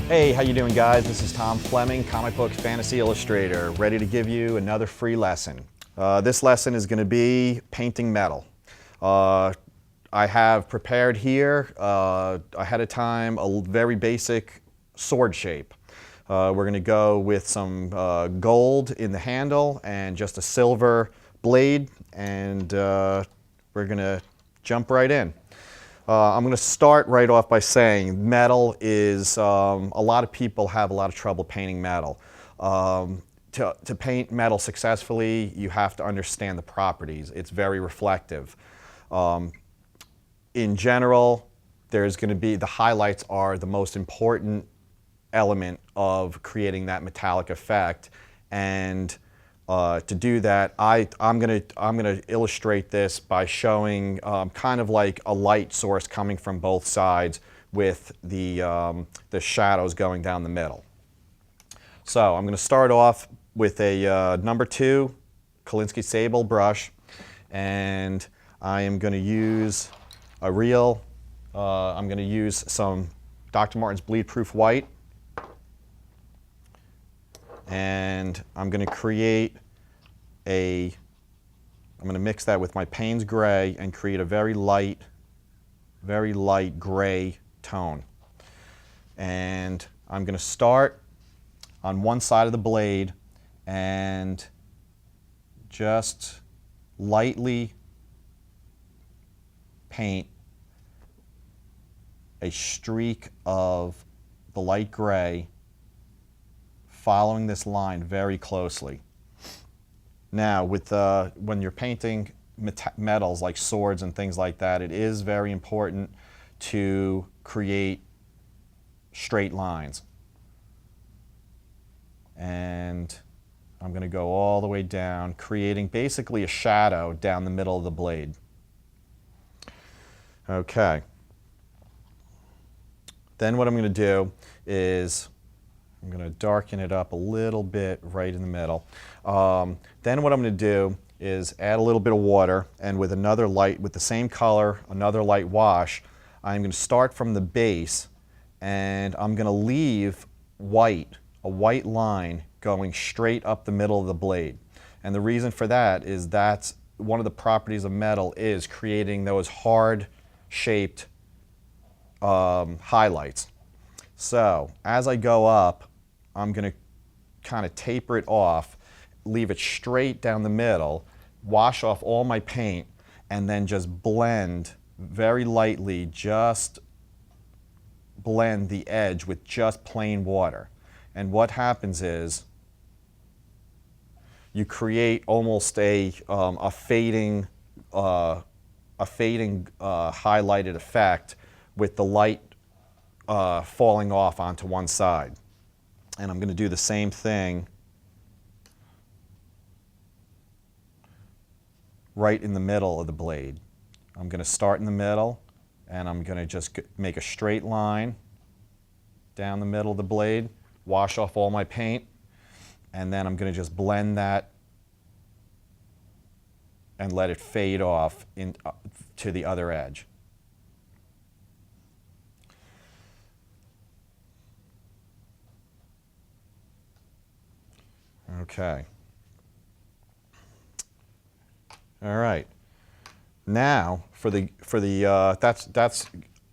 Hey, how you doing, guys? This is Tom Fleming, comic book fantasy illustrator, ready to give you another free lesson. This lesson is going to be painting metal. I have prepared here ahead of time a very basic sword shape. We're going to go with some gold in the handle and just a silver blade, and we're going to jump right in. I'm going to start right off by saying metal is, a lot of people have a lot of trouble painting metal. To paint metal successfully, you have to understand the properties. It's very reflective. In general, there's going to be, the highlights are the most important element of creating that metallic effect. And to do that, I'm gonna illustrate this by showing kind of like a light source coming from both sides with the shadows going down the middle. So I'm going to start off with a number 2 Kolinsky Sable brush, and I am going to use a real. I'm going to use some Dr. Martin's Bleed Proof White. And I'm going to create I'm going to mix that with my Payne's Gray and create a very light gray tone. And I'm going to start on one side of the blade and just lightly paint a streak of the light gray, following this line very closely. Now, when you're painting metals like swords and things like that, it is very important to create straight lines. And I'm going to go all the way down, creating basically a shadow down the middle of the blade. Okay. Then what I'm going to do is I'm going to darken it up a little bit right in the middle. Then what I'm going to do is add a little bit of water, and with another light, with the same color, another light wash, I'm going to start from the base, and I'm going to leave a white line going straight up the middle of the blade. And the reason for that is that's one of the properties of metal, is creating those hard-shaped highlights. So as I go up, I'm going to kind of taper it off, leave it straight down the middle, wash off all my paint, and then just blend very lightly, just blend the edge with just plain water. And what happens is you create almost a fading highlighted effect with the light falling off onto one side. And I'm going to do the same thing right in the middle of the blade. I'm going to start in the middle, and I'm going to just make a straight line down the middle of the blade, wash off all my paint, and then I'm going to just blend that and let it fade off to the other edge. Okay. All right. Now that's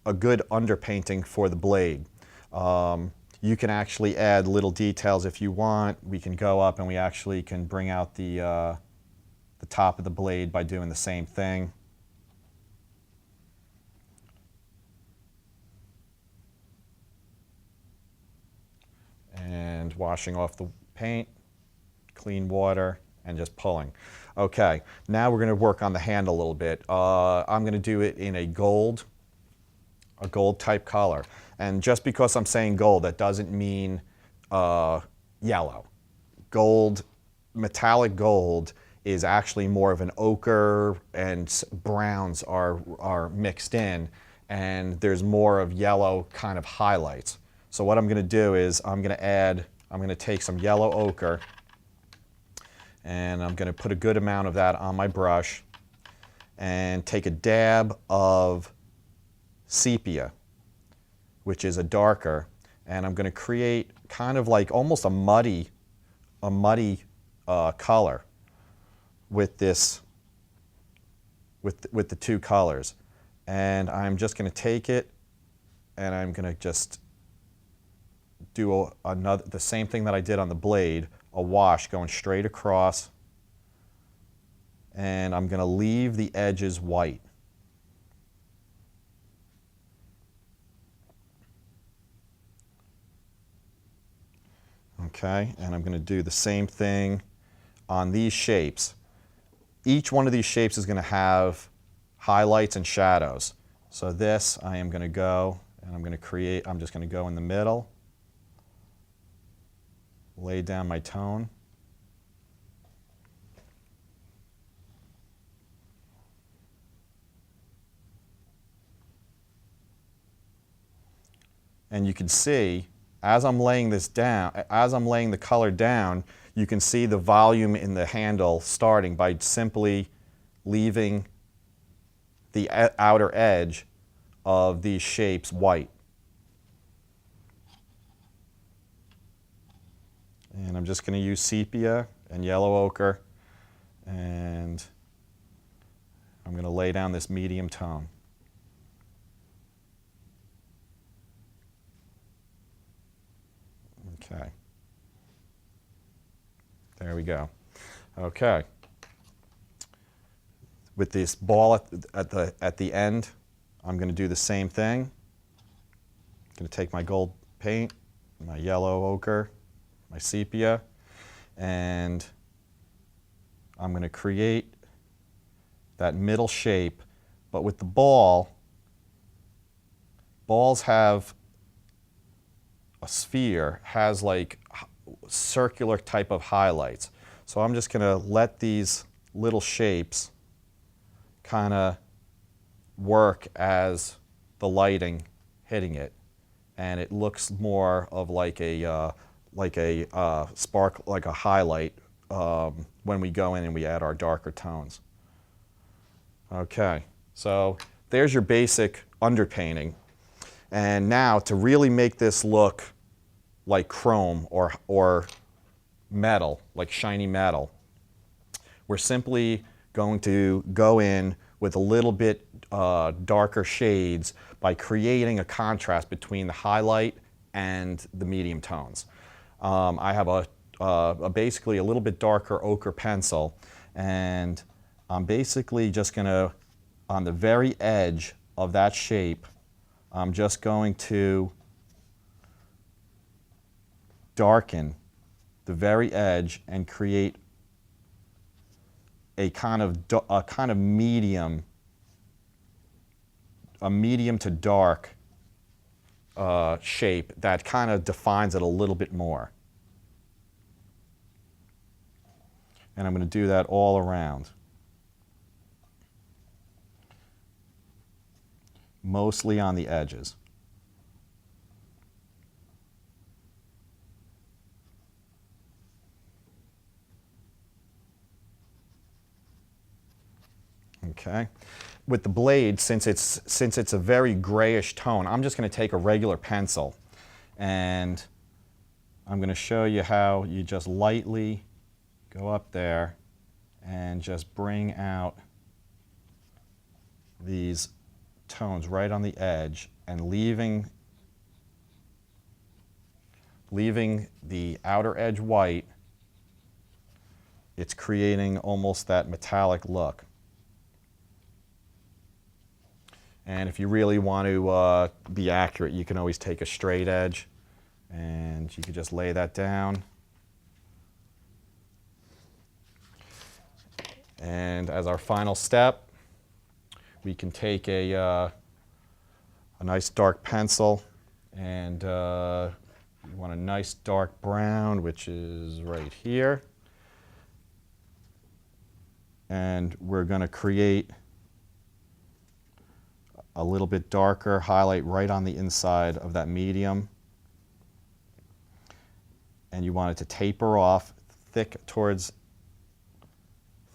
a good underpainting for the blade. You can actually add little details if you want. We can go up and we actually can bring out the top of the blade by doing the same thing. And washing off the paint, clean water, and just pulling. Okay, now we're going to work on the hand a little bit. I'm going to do it in a gold type color. And just because I'm saying gold, that doesn't mean yellow. Gold, metallic gold, is actually more of an ochre, and browns are mixed in, and there's more of yellow kind of highlights. So what I'm going to do is I'm going to take some yellow ochre, and I'm going to put a good amount of that on my brush and take a dab of sepia, which is a darker, and I'm going to create kind of like almost a muddy color with this, with the two colors. And I'm just going to take it and I'm going to just do the same thing that I did on the blade, a wash going straight across, and I'm going to leave the edges white. Okay, and I'm going to do the same thing on these shapes. Each one of these shapes is going to have highlights and shadows. So this, I am going to go and I'm just going to go in the middle, lay down my tone. And you can see, as I'm laying this down, as I'm laying the color down, you can see the volume in the handle starting by simply leaving the outer edge of these shapes white. And I'm just going to use sepia and yellow ochre, and I'm going to lay down this medium tone. Okay. There we go. Okay. With this ball at the end, I'm going to do the same thing. I'm going to take my gold paint, my yellow ochre, my sepia, and I'm going to create that middle shape. But with the ball, balls have a sphere, has like circular type of highlights. So I'm just going to let these little shapes kind of work as the lighting hitting it, and it looks more of like a spark, like a highlight when we go in and we add our darker tones. Okay, so there's your basic underpainting. And now to really make this look like chrome or metal, like shiny metal, we're simply going to go in with a little bit darker shades by creating a contrast between the highlight and the medium tones. I have basically a little bit darker ochre pencil, and I'm basically just going to, on the very edge of that shape, I'm just going to darken the very edge and create a kind of medium to dark shape that kind of defines it a little bit more. And I'm going to do that all around, mostly on the edges. Okay. With the blade, since it's a very grayish tone, I'm just going to take a regular pencil, and I'm going to show you how you just lightly go up there and just bring out these tones right on the edge, and leaving the outer edge white. It's creating almost that metallic look. And if you really want to be accurate, you can always take a straight edge and you can just lay that down. And as our final step, we can take a nice dark pencil, and you want a nice dark brown, which is right here. And we're going to create a little bit darker highlight right on the inside of that medium. And you want it to taper off thicker towards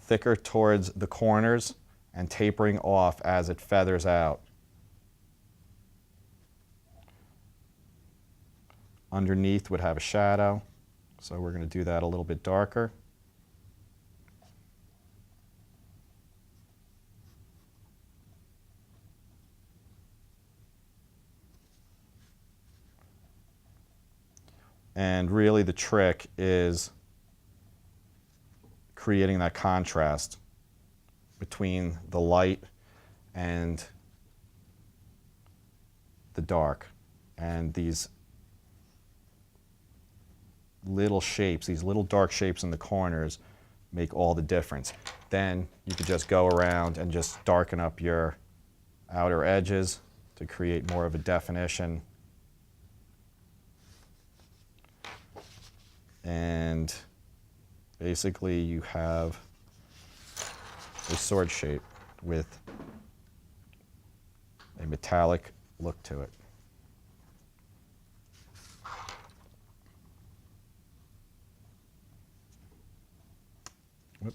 the corners and tapering off as it feathers out. underneath would have a shadow. So we're going to do that a little bit darker. And really the trick is creating that contrast between the light and the dark. And these little shapes, these little dark shapes in the corners make all the difference. Then you could just go around and just darken up your outer edges to create more of a definition. And basically you have a sword shape with a metallic look to it. Whoop.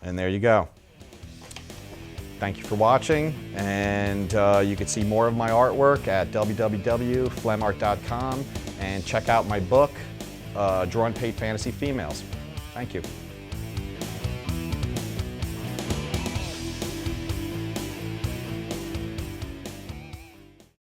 And there you go. Thank you for watching, and you can see more of my artwork at www.flemart.com, and check out my book, Draw and Paint Fantasy Females. Thank you.